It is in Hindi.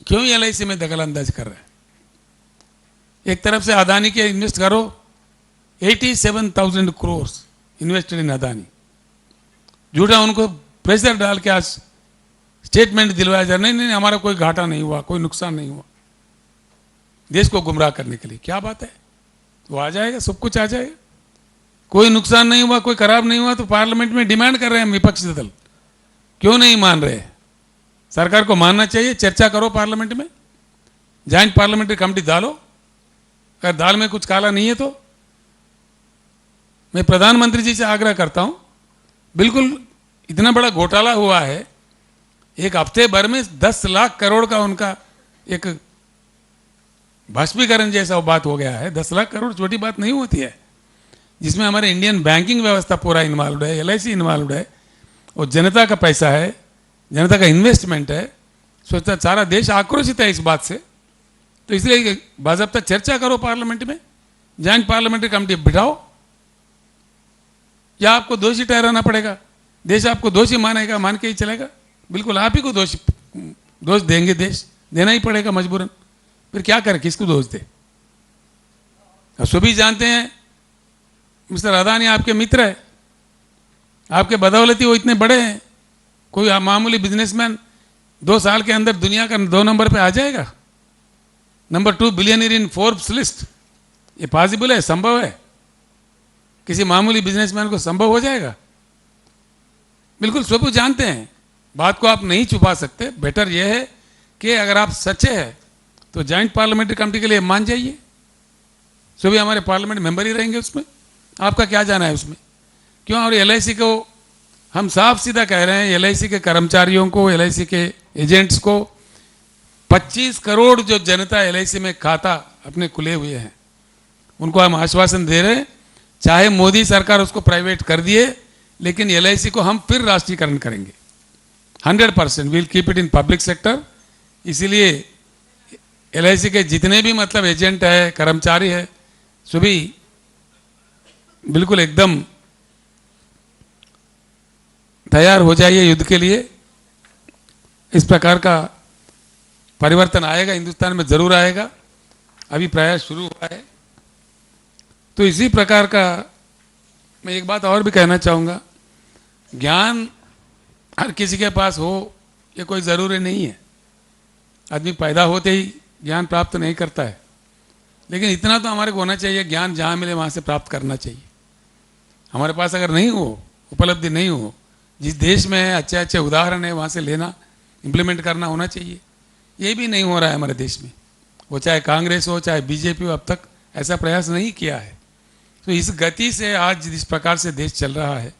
क्यों LIC में दखलंदाजी कर रहा है? एक तरफ से अदानी के इन्वेस्ट करो, 87,000 करोड़ इन्वेस्टेड इन अदानी, झूठा उनको प्रेशर डाल के आज स्टेटमेंट दिलवाया जा, नहीं नहीं हमारा कोई घाटा नहीं हुआ, कोई नुकसान नहीं हुआ, देश को गुमराह करने के लिए। क्या बात है? वो आ जाएगा, सब कुछ आ जाएगा, कोई नुकसान नहीं हुआ, कोई खराब नहीं हुआ, तो पार्लियामेंट में डिमांड कर रहे हैं विपक्षी दल, क्यों नहीं मान रहे? सरकार को मानना चाहिए, चर्चा करो पार्लियामेंट में, जॉइंट पार्लियामेंट्री कमेटी डालो, अगर दाल में कुछ काला नहीं है तो। मैं प्रधानमंत्री जी से आग्रह करता हूं, बिल्कुल इतना बड़ा घोटाला हुआ है, एक हफ्ते भर में 10 लाख करोड़ का उनका एक बाष्पीकरण जैसा बात हो गया है। 10 लाख करोड़ छोटी बात नहीं होती है, जिसमें हमारे इंडियन बैंकिंग व्यवस्था पूरा इन्वॉल्व है, LIC इन्वॉल्व है, और जनता का पैसा है, जनता का इन्वेस्टमेंट है। सोचता सारा देश आक्रोशित है इस बात से, तो इसलिए बाज़ाब्ता चर्चा करो पार्लियामेंट में, जॉइंट पार्लियामेंट्री कमेटी बिठाओ, या आपको दोषी ठहराना पड़ेगा, देश आपको दोषी मानेगा, मान के ही चलेगा? बिल्कुल आप ही को दोष देंगे, देश देना ही पड़ेगा मजबूरन। फिर क्या करें, किसको दोष दे? सभी जानते हैं मिस्टर अदानी आपके मित्र है, आपके बदौलती वो इतने बड़े हैं। कोई मामूली बिजनेसमैन 2 साल के अंदर दुनिया का 2 नंबर पे आ जाएगा, नंबर 2 बिलियनियर इन फोर्ब्स लिस्ट? ये पॉसिबल है, संभव है? किसी मामूली बिजनेसमैन को संभव हो जाएगा? बिल्कुल सब जानते हैं, बात को आप नहीं छुपा सकते। बेटर यह है कि अगर आप सच्चे हैं तो जॉइंट पार्लियामेंट्री कमेटी के लिए मान जाइए, सभी हमारे पार्लियामेंट मेंबर ही रहेंगे उसमें, आपका क्या जाना है उसमें? क्यों? और LIC को हम साफ सीधा कह रहे हैं, LIC के कर्मचारियों को, LIC के एजेंट्स को 25 करोड़ जो जनता LIC में खाता अपने खुले हुए हैं, उनको हम आश्वासन दे रहे हैं, चाहे मोदी सरकार उसको प्राइवेट कर दिए, लेकिन LIC को हम फिर राष्ट्रीयकरण करेंगे 100%, will keep it in public sector. इसीलिए LIC के जितने भी मतलब एजेंट है, कर्मचारी है, सभी बिल्कुल एकदम तैयार हो जाइए युद्ध के लिए। इस प्रकार का परिवर्तन आएगा, हिंदुस्तान में जरूर आएगा, अभी प्रयास शुरू हुआ है। तो इसी प्रकार का मैं एक बात और भी कहना चाहूँगा, ज्ञान हर किसी के पास हो ये कोई ज़रूरी नहीं है, आदमी पैदा होते ही ज्ञान प्राप्त नहीं करता है, लेकिन इतना तो हमारे को होना चाहिए, ज्ञान जहाँ मिले वहाँ से प्राप्त करना चाहिए। हमारे पास अगर नहीं हो, उपलब्धि नहीं हो, जिस देश में है अच्छे अच्छे उदाहरण है, वहाँ से लेना, इम्प्लीमेंट करना होना चाहिए। ये भी नहीं हो रहा है हमारे देश में, वो चाहे कांग्रेस हो चाहे BJP हो, अब तक ऐसा प्रयास नहीं किया है। तो इस गति से आज जिस प्रकार से देश चल रहा है,